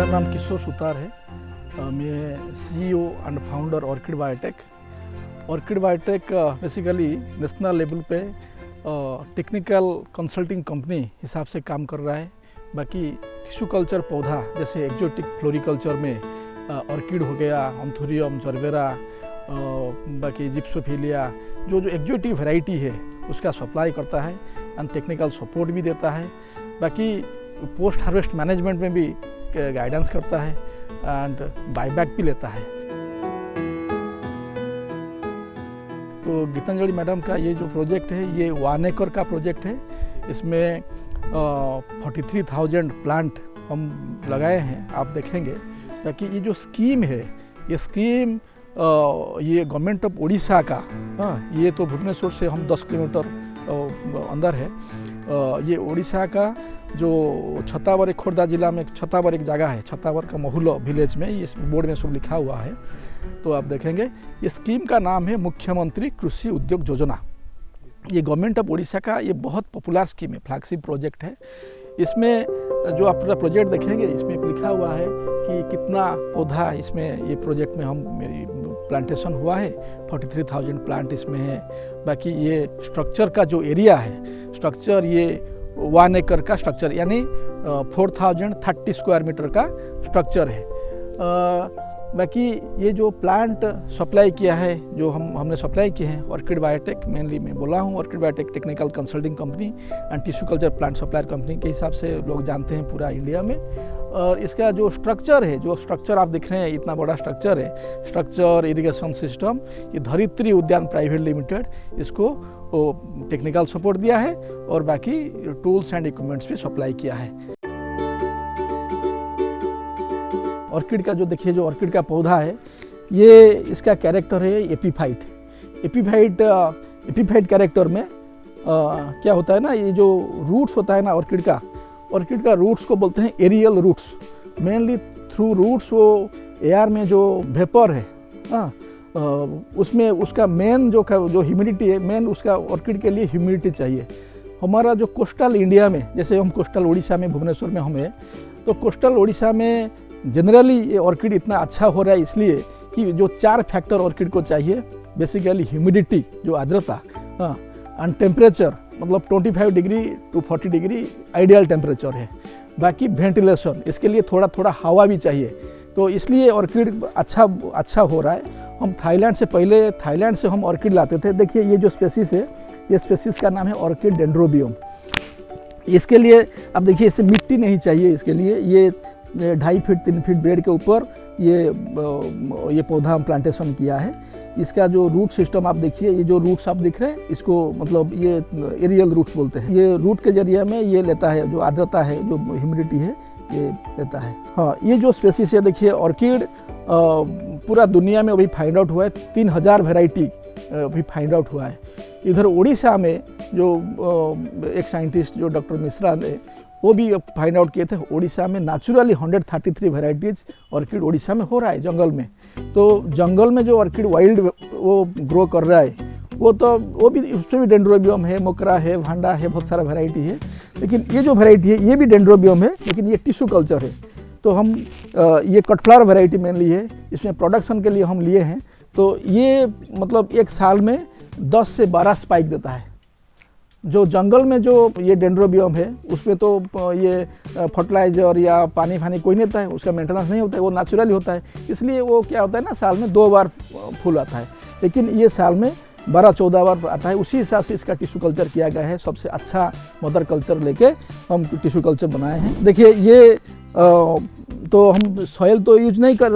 नाम किशोर सुतार है। मैं CEO and founder orchid biotech. Orchid biotech basically national level पे टेक्निकल कंसल्टिंग कंपनी हिसाब से काम कर रहा है। बाकी टिश्यू कल्चर पौधा जैसे एक्जोटिक फ्लोरिकल्चर में ऑर्किड हो गया, एंथोरियम, जरबेरा, बाकी जिप्सोफिलिया जो एक्जोटिक वैरायटी है उसका सप्लाई करता है एंड टेक्निकल सपोर्ट भी देता है। बाकी पोस्ट हार्वेस्ट मैनेजमेंट में भी गाइडेंस करता है एंड बायबैक भी लेता है। तो गीतांजलि मैडम का ये जो प्रोजेक्ट है ये 1 एकड़ का प्रोजेक्ट है। इसमें 43,000 प्लांट हम लगाए हैं, आप देखेंगे। बाकी ये जो स्कीम है ये स्कीम ये गवर्नमेंट ऑफ उड़ीसा का, ये तो भुवनेश्वर से हम 10 किलोमीटर अंदर है। ये उड़ीसा का जो छतावर, खोर्धा जिला में छतावर एक जगह है, छतावर का महुलो विलेज में, इस बोर्ड में सब लिखा हुआ है। तो आप देखेंगे ये स्कीम का नाम है मुख्यमंत्री कृषि उद्योग योजना। ये गवर्नमेंट ऑफ उड़ीसा का ये बहुत पॉपुलर स्कीम है, फ्लैगशिप प्रोजेक्ट है। इसमें जो आप पूरा प्रोजेक्ट देखेंगे इसमें लिखा हुआ है कि कितना पौधा इसमें ये प्रोजेक्ट में हम प्लांटेशन हुआ है। 43,000 प्लांट इसमें है। बाकी ये स्ट्रक्चर का जो एरिया है, स्ट्रक्चर ये 1 एकड़ का स्ट्रक्चर यानी 4030 स्क्वायर मीटर का स्ट्रक्चर है। बाकी ये जो प्लांट सप्लाई किया है, जो हमने सप्लाई किए हैं ऑर्किड बायोटेक, मेनली मैं बोला हूँ orchid biotech technical consulting company and tissue culture plant supplier company के हिसाब से लोग जानते हैं पूरा इंडिया में। और इसका जो स्ट्रक्चर है, जो स्ट्रक्चर आप देख रहे हैं, इतना बड़ा स्ट्रक्चर है, स्ट्रक्चर इरिगेशन सिस्टम, ये धरित्री उद्यान प्राइवेट लिमिटेड इसको टेक्निकल सपोर्ट दिया है और बाकी टूल्स एंड इक्विपमेंट्स भी सप्लाई किया है। ऑर्किड का जो देखिए, जो ऑर्किड का पौधा है ये इसका कैरेक्टर है एपीफाइट। एपीफाइट कैरेक्टर में क्या होता है ना, ये जो रूट्स होता है ना ऑर्किड का रूट्स को बोलते हैं aerial roots. Mainly through roots वो एयर में जो वेपर है उसमें उसका मेन जो ह्यूमिडिटी है, मेन उसका ऑर्किड के लिए ह्यूमिडिटी चाहिए। हमारा जो कोस्टल इंडिया में, जैसे हम कोस्टल उड़ीसा में, भुवनेश्वर में हमें, तो कोस्टल उड़ीसा में जनरली ये ऑर्किड इतना अच्छा हो रहा है इसलिए कि जो 4 फैक्टर ऑर्किड को चाहिए। बेसिकली ह्यूमिडिटी, जो आर्द्रता, एंड टेम्परेचर, मतलब 25 degree to 40 degree ideal temperature है। बाकी वेंटिलेशन, इसके लिए थोड़ा थोड़ा हवा भी चाहिए। तो इसलिए ऑर्किड अच्छा हो रहा है। हम थाईलैंड से हम ऑर्किड लाते थे। देखिए ये जो स्पेसीस है, ये स्पेसीस का नाम है ऑर्किड डेंड्रोबियम। इसके लिए अब देखिए इसे मिट्टी नहीं चाहिए, इसके लिए ये 2.5 फीट 3 फीट बेड के ऊपर ये पौधा हम प्लांटेशन किया है। इसका जो रूट सिस्टम आप देखिए, ये जो रूट्स आप दिख रहे हैं इसको मतलब ये एरियल रूट्स बोलते हैं। ये रूट के जरिए में ये लेता है, जो आर्द्रता है, जो ह्यूमिडिटी है, ये लेता है। हाँ, ये जो स्पेसीस है देखिए, ऑर्किड पूरा दुनिया में अभी फाइंड आउट हुआ है। 3000 वेराइटी अभी फाइंड आउट हुआ है। इधर उड़ीसा में जो एक साइंटिस्ट जो डॉक्टर मिश्रा ने, वो भी फाइंड आउट किए थे। उड़ीसा में नेचुरली 133 वेराइटीज़ ऑर्किड उड़ीसा में हो रहा है जंगल में। तो जंगल में जो ऑर्किड वाइल्ड वो ग्रो कर रहा है वो भी उसमें भी डेंड्रोबियम है, मोकरा है, भांडा है, बहुत सारा वेराइटी है। लेकिन ये जो वेराइटी है ये भी डेंड्रोबियम है, लेकिन ये टिश्यू कल्चर है। तो हम ये कटफ्लावर वेराइटी मेनली है, इसमें प्रोडक्शन के लिए हम लिए हैं। तो ये मतलब एक साल में 10 से 12 स्पाइक देता है। जो जंगल में जो ये डेंड्रोबियम है उसमें तो ये फर्टिलाइजर या पानी कोई नहीं देता है, उसका मेंटेनेंस नहीं होता है, वो नेचुरली होता है। इसलिए वो क्या होता है ना, साल में 2 बार फूल आता है। लेकिन ये साल में 12-14 बार आता है। उसी हिसाब से इसका टिश्यू कल्चर किया गया है। सबसे अच्छा मदर कल्चर लेके हम टिश्यू कल्चर बनाए हैं। देखिए ये तो हम सॉइल तो यूज नहीं कर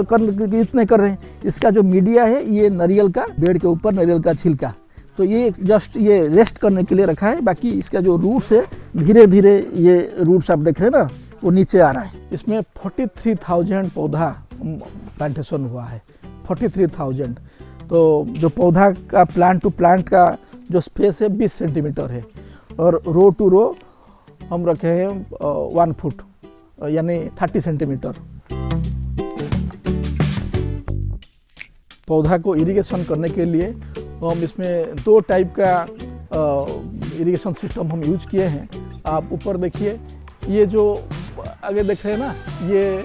रहे हैं। इसका जो मीडिया है ये नारियल का, बेड के ऊपर नारियल का छिलका, तो ये जस्ट ये रेस्ट करने के लिए रखा है। बाकी इसका जो रूट्स है, धीरे धीरे ये रूट्स आप देख रहे हैं ना, वो नीचे आ रहा है। इसमें 43,000 पौधा प्लांटेशन हुआ है। 43,000। तो जो पौधा का प्लांट टू प्लांट का जो स्पेस है 20 सेंटीमीटर है। और रो टू रो हम रखे हैं 1 फुट यानी 30 सेंटीमीटर। पौधा को इरिगेशन करने के लिए हम इसमें 2 टाइप का इरिगेशन सिस्टम हम यूज किए हैं। आप ऊपर देखिए, ये जो आगे देख रहे हैं ना, ये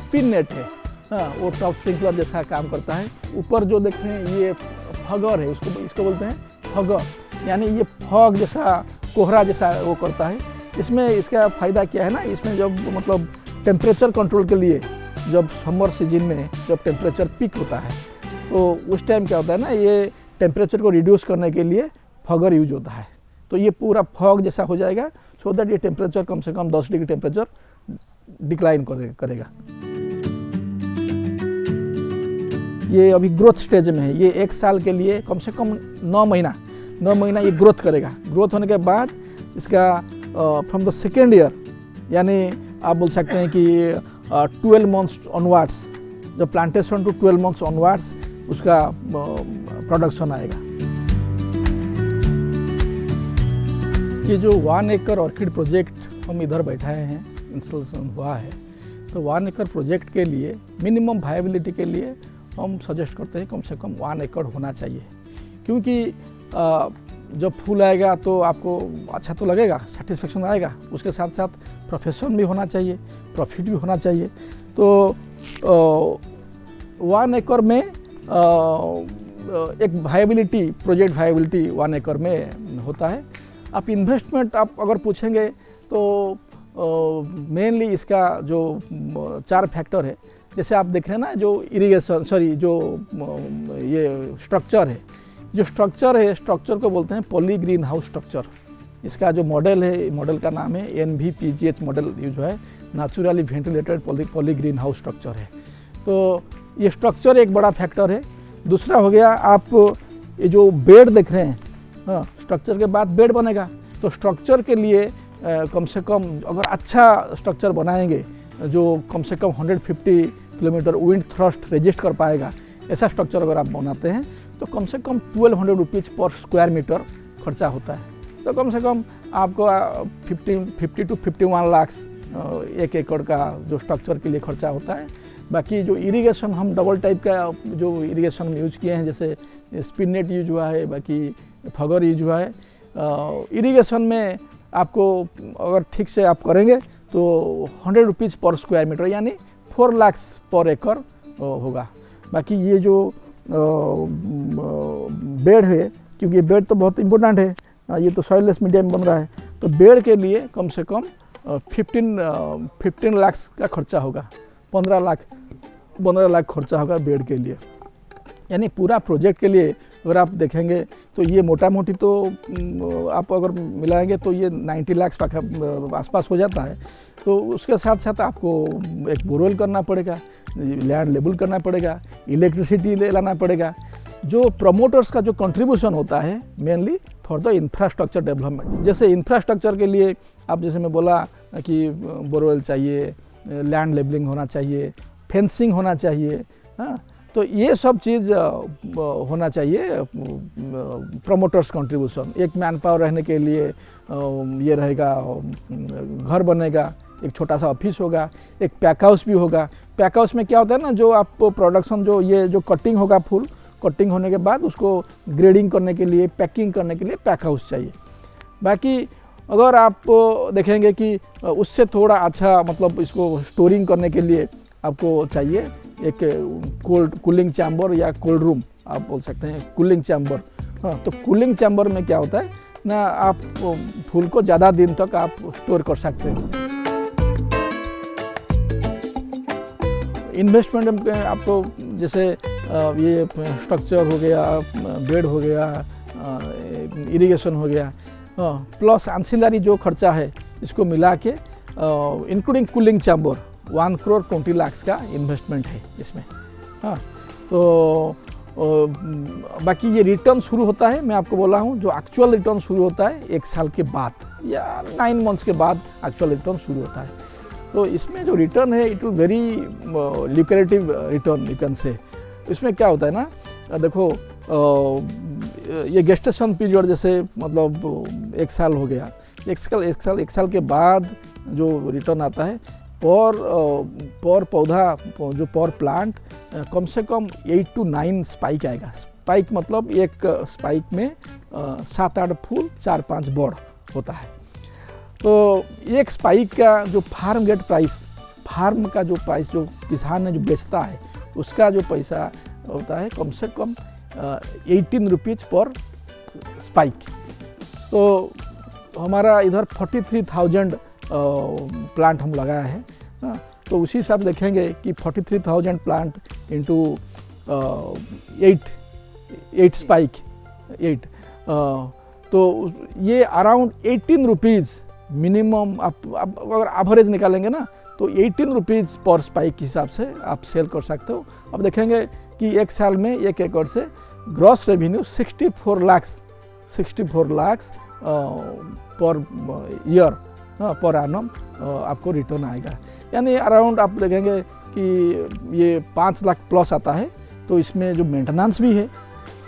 स्पिन नेट है, हाँ, वो टॉप स्प्रिंकलर जैसा काम करता है। ऊपर जो देख रहे हैं ये फगर है, इसको बोलते हैं फगर, यानी ये फॉग जैसा, कोहरा जैसा वो करता है। इसमें इसका फ़ायदा क्या है ना, इसमें जब मतलब टेम्परेचर कंट्रोल के लिए, जब समर सीजन में जब टेम्परेचर पीक होता है तो उस टाइम क्या होता है ना, ये टेम्परेचर को रिड्यूस करने के लिए फॉगर यूज होता है। तो ये पूरा फॉग जैसा हो जाएगा, सो दैट ये टेम्परेचर कम से कम 10 डिग्री टेम्परेचर डिक्लाइन करेगा। ये अभी ग्रोथ स्टेज में है, ये 1 साल के लिए कम से कम 9 महीना ये ग्रोथ करेगा। ग्रोथ होने के बाद इसका फ्रॉम द सेकेंड ईयर, यानी आप बोल सकते हैं कि 12 मंथ्स ऑनवर्ड्स, जब प्लांटेशन टू 12 मंथ्स ऑनवर्ड्स उसका प्रोडक्शन आएगा। ये जो 1 एकड़ ऑर्किड प्रोजेक्ट हम इधर बैठाए हैं, इंस्टॉलेशन हुआ है, तो 1 एकड़ प्रोजेक्ट के लिए मिनिमम वायबिलिटी के लिए हम सजेस्ट करते हैं कम से कम 1 एकड़ होना चाहिए। क्योंकि जब फूल आएगा तो आपको अच्छा तो लगेगा, सेटिस्फेक्शन आएगा, उसके साथ साथ प्रोफेशन भी होना चाहिए, प्रॉफिट भी होना चाहिए। तो 1 एकड़ में एक वायबिलिटी, प्रोजेक्ट वायबिलिटी 1 एकड़ में होता है। आप इन्वेस्टमेंट आप अगर पूछेंगे तो मेनली इसका जो 4 फैक्टर है, जैसे आप देख रहे हैं ना, जो इरिगेशन जो ये स्ट्रक्चर है, जो स्ट्रक्चर को बोलते हैं पॉली ग्रीन हाउस स्ट्रक्चर। इसका जो मॉडल है, मॉडल का नाम है NVPGH मॉडल यूज है, naturally ventilated poly green house structure है। तो ये स्ट्रक्चर एक बड़ा फैक्टर है। दूसरा हो गया, आप ये जो बेड देख रहे हैं, हाँ, स्ट्रक्चर के बाद बेड बनेगा, तो स्ट्रक्चर के लिए कम से कम अगर अच्छा स्ट्रक्चर बनाएंगे जो कम से कम 150 किलोमीटर विंड थ्रस्ट रेजिस्ट कर पाएगा, ऐसा स्ट्रक्चर अगर आप बनाते हैं तो कम से कम 1200 रुपीज़ पर स्क्वायर मीटर खर्चा होता है। तो कम से कम आपको 50 to 51 लाख 1 एकड़ का जो स्ट्रक्चर के लिए खर्चा होता है। बाकी जो इरिगेशन, हम डबल टाइप का जो इरिगेशन यूज किए हैं, जैसे स्पिन नेट यूज हुआ है, बाकी फगर यूज हुआ है। इरिगेशन में आपको अगर ठीक से आप करेंगे तो 100 रुपीज़ पर स्क्वायर मीटर, यानी 4 लाख पर एकड़ होगा। बाकी ये जो बेड है, क्योंकि बेड तो बहुत इम्पोर्टेंट है, ये तो सॉइललेस मीडिया में बन रहा है, तो बेड के लिए कम से कम 15 लाख का खर्चा होगा, 15 लाख खर्चा होगा बेड के लिए। यानी पूरा प्रोजेक्ट के लिए अगर आप देखेंगे तो ये मोटा मोटी तो आप अगर मिलाएंगे तो ये 90 लाख आसपास हो जाता है। तो उसके साथ साथ आपको एक बोरवेल करना पड़ेगा, लैंड लेबल करना पड़ेगा, इलेक्ट्रिसिटी लाना पड़ेगा। जो प्रमोटर्स का जो कंट्रीब्यूशन होता है mainly for the infrastructure development, जैसे इंफ्रास्ट्रक्चर के लिए आप जैसे मैं बोला कि बोरवेल चाहिए, लैंड लेबलिंग होना चाहिए, फेंसिंग होना चाहिए, हाँ, तो ये सब चीज़ होना चाहिए। प्रमोटर्स कंट्रीब्यूशन, एक मैन पावर रहने के लिए ये रहेगा, घर बनेगा, एक छोटा सा ऑफिस होगा, एक पैक हाउस भी होगा। पैक हाउस में क्या होता है ना, जो आप प्रोडक्शन जो कटिंग होगा, फूल कटिंग होने के बाद उसको ग्रेडिंग करने के लिए, पैकिंग करने के लिए पैक हाउस चाहिए। बाकी अगर आप देखेंगे कि उससे थोड़ा अच्छा, मतलब इसको स्टोरिंग करने के लिए आपको चाहिए एक कूलिंग चैम्बर या कोल्ड रूम, आप बोल सकते हैं कूलिंग चैम्बर। हाँ, तो कूलिंग चैम्बर में क्या होता है ना, आप फूल को ज़्यादा दिन तक आप स्टोर कर सकते हैं। इन्वेस्टमेंट में आपको जैसे ये स्ट्रक्चर हो गया, बेड हो गया, इरिगेशन हो गया, प्लस एंसिलरी जो खर्चा है इसको मिला के including cooling chamber 1 crore 20 lakh का इन्वेस्टमेंट है इसमें। हाँ, तो बाकी ये रिटर्न शुरू होता है, मैं आपको बोला हूँ, जो एक्चुअल रिटर्न शुरू होता है 1 साल के बाद या 9 मंथ्स के बाद एक्चुअल रिटर्न शुरू होता है। तो इसमें जो रिटर्न है it will very lucrative return you can say. इसमें क्या होता है ना, देखो ये गेस्टेशन पीरियड जैसे मतलब 1 साल हो गया, एक साल के बाद जो रिटर्न आता है पर पौधा, जो पर प्लांट कम से कम 8 to 9 स्पाइक आएगा। स्पाइक मतलब एक स्पाइक में 7-8 फूल, 4-5 बड़ होता है। तो एक स्पाइक का जो फार्म गेट प्राइस फार्म का जो प्राइस जो किसान ने जो बेचता है उसका जो पैसा होता है कम से कम 18 रुपीज़ पर स्पाइक। तो हमारा इधर 43,000 प्लांट हम लगाया है। तो उसी हिसाब देखेंगे कि 43,000 प्लांट इंटू 8 स्पाइक 8, तो ये अराउंड 18 रुपीज़ मिनिमम आप अगर एवरेज निकालेंगे ना तो 18 रुपीज़ पर स्पाइक के हिसाब से आप सेल कर सकते हो। अब देखेंगे कि एक साल में 1 एकड़ से gross revenue 64 lakh per year per annum आपको रिटर्न आएगा। यानी अराउंड आप देखेंगे कि ये 5 लाख प्लस आता है। तो इसमें जो मेंटेनेंस भी है,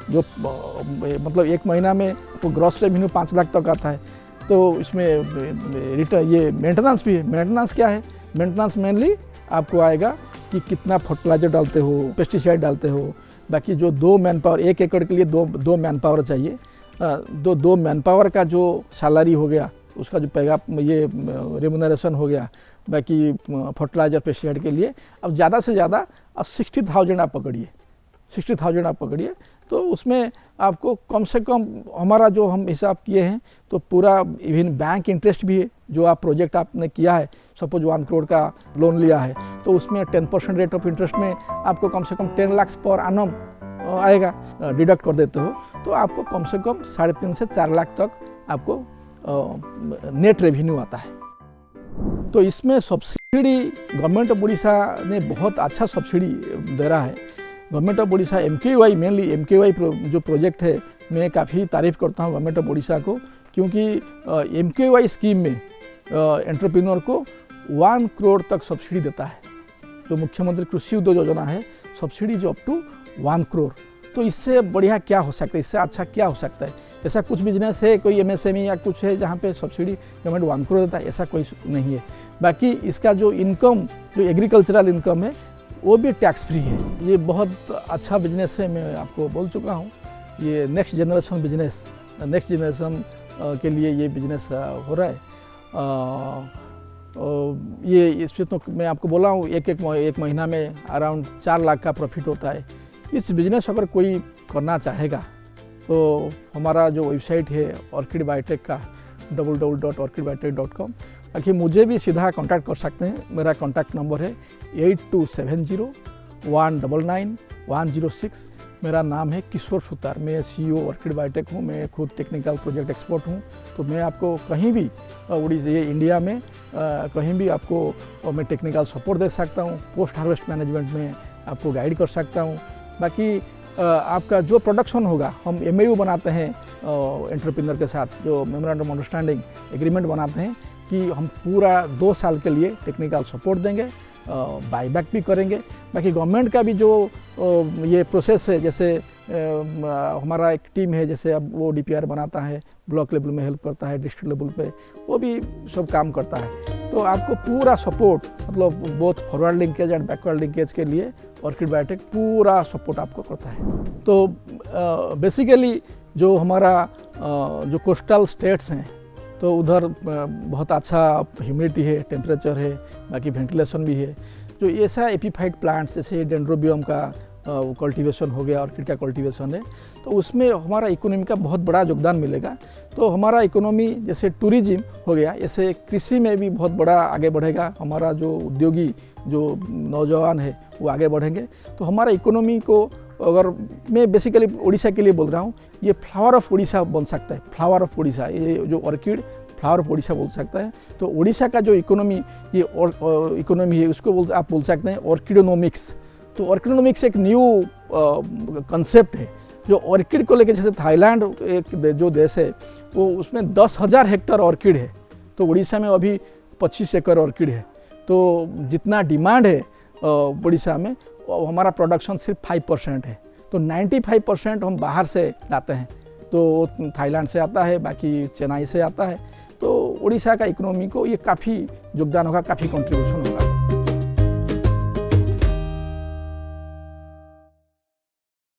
जो मतलब 1 महीना में आपको ग्रॉस रेवेन्यू 5 लाख तक आता है, तो इसमें रिटर्न ये मेंटेनेंस भी है। मेंटेनेंस क्या है? मेंटेनेंस मेनली आपको आएगा कि कितना फर्टिलाइजर डालते हो, पेस्टिसाइड डालते हो। बाकी जो 2 मैन पावर, 1 एकड़ के लिए दो मैन पावर चाहिए। दो मैन पावर का जो सैलरी हो गया उसका जो पैगा ये रेमुनरेशन हो गया। बाकी फर्टिलाइजर पेस्टिसाइड के लिए अब ज़्यादा से ज़्यादा अब 60,000 आप पकड़िए, 60,000 आप पकड़िए। तो उसमें आपको कम से कम हमारा जो हम हिसाब किए हैं तो पूरा इवन बैंक इंटरेस्ट भी है। जो आप प्रोजेक्ट आपने किया है, सपोज 1 करोड़ का लोन लिया है तो उसमें 10% रेट ऑफ इंटरेस्ट में आपको कम से कम 10 लाख पर एनम आएगा। डिडक्ट कर देते हो तो आपको कम से कम 3.5 से 4 लाख तक आपको नेट रेवेन्यू आता है। तो इसमें सब्सिडी गवर्नमेंट ऑफ उड़ीसा ने बहुत अच्छा सब्सिडी दे रहा है। Government of Orissa MKY, mainly MKY जो प्रोजेक्ट है, मैं काफ़ी तारीफ़ करता हूँ गवर्नमेंट ऑफ उड़ीसा को, क्योंकि MKY स्कीम में एंटरप्रेन्योर को 1 करोड़ तक सब्सिडी देता है। जो मुख्यमंत्री कृषि उद्योग योजना है, सब्सिडी जो अप टू 1 करोड़। तो इससे बढ़िया क्या हो सकता है, इससे अच्छा क्या हो सकता है? ऐसा कुछ बिजनेस है, कोई MSME या कुछ है जहाँ पे सब्सिडी गवर्नमेंट 1 करोड़ देता है? ऐसा कोई नहीं है। बाकी इसका जो इनकम, जो एग्रीकल्चरल इनकम है, वो भी टैक्स फ्री है। ये बहुत अच्छा बिजनेस है, मैं आपको बोल चुका हूँ। ये next generation business, next generation के लिए ये बिजनेस हो रहा है। ये इसमें तो मैं आपको बोला हूँ एक महीना में अराउंड 4 लाख का प्रॉफिट होता है। इस बिज़नेस अगर कोई करना चाहेगा तो हमारा जो वेबसाइट है ऑर्किड बायोटेक का www.orchidbiotech.com, बाकी मुझे भी सीधा कांटेक्ट कर सकते हैं। मेरा कांटेक्ट नंबर है 8270199106। मेरा नाम है किशोर सुतार, मैं CEO ऑर्किड बायोटेक हूँ। मैं खुद टेक्निकल प्रोजेक्ट एक्सपर्ट हूँ। तो मैं आपको कहीं भी उड़ीसा, ये इंडिया में कहीं भी आपको मैं टेक्निकल सपोर्ट दे सकता हूँ। पोस्ट हार्वेस्ट मैनेजमेंट में आपको गाइड कर सकता हूँ। बाकी आपका जो प्रोडक्शन होगा, हम MOU बनाते हैं एंटरप्रेन्योर के साथ, जो मेमोरेंडम ऑफ अंडरस्टैंडिंग एग्रीमेंट बनाते हैं कि हम पूरा 2 साल के लिए टेक्निकल सपोर्ट देंगे, बाईबैक भी करेंगे। बाकी गवर्नमेंट का भी जो ये प्रोसेस है, जैसे हमारा एक टीम है, जैसे अब वो DPR बनाता है, ब्लॉक लेवल में हेल्प करता है, डिस्ट्रिक्ट लेवल पे वो भी सब काम करता है। तो आपको पूरा सपोर्ट, मतलब both forward linkage and backward linkage के लिए ऑर्किड बायोटेक पूरा सपोर्ट आपको करता है। तो बेसिकली जो हमारा जो कोस्टल स्टेट्स हैं तो उधर बहुत अच्छा ह्यूमिडिटी है, टेम्परेचर है, बाकी वेंटिलेशन भी है। जो ऐसा एपीफाइट प्लांट्स जैसे डेंड्रोबियम का कल्टीवेशन हो गया, ऑर्किड का कल्टीवेशन है, तो उसमें हमारा इकोनॉमी का बहुत बड़ा योगदान मिलेगा। तो हमारा इकोनॉमी जैसे टूरिज्म हो गया, ऐसे कृषि में भी बहुत बड़ा आगे बढ़ेगा। हमारा जो उद्योगी जो नौजवान है वो आगे बढ़ेंगे। तो हमारा इकोनॉमी को, अगर मैं बेसिकली उड़ीसा के लिए बोल रहा हूँ, ये फ्लावर ऑफ उड़ीसा बन सकता है। फ्लावर ऑफ उड़ीसा, ये जो ऑर्किड फ्लावर ऑफ उड़ीसा बोल सकता है। तो उड़ीसा का जो इकोनॉमी, ये इकोनॉमी है, उसको आप बोल सकते हैं ऑर्किडोनोमिक्स। तो ऑर्किडोनोमिक्स एक न्यू कंसेप्ट है जो ऑर्किड को लेकर, जैसे थाईलैंड एक जो देश है वो उसमें 10,000 हेक्टेयर ऑर्किड है, तो उड़ीसा में अभी 25 एकड़ ऑर्किड है। तो जितना डिमांड है उड़ीसा में, हमारा प्रोडक्शन सिर्फ 5% है। तो 95% हम बाहर से लाते हैं, तो थाईलैंड से आता है, बाकी चेन्नई से आता है। तो उड़ीसा का इकोनॉमी को ये काफ़ी योगदान होगा, काफ़ी कंट्रीब्यूशन होगा।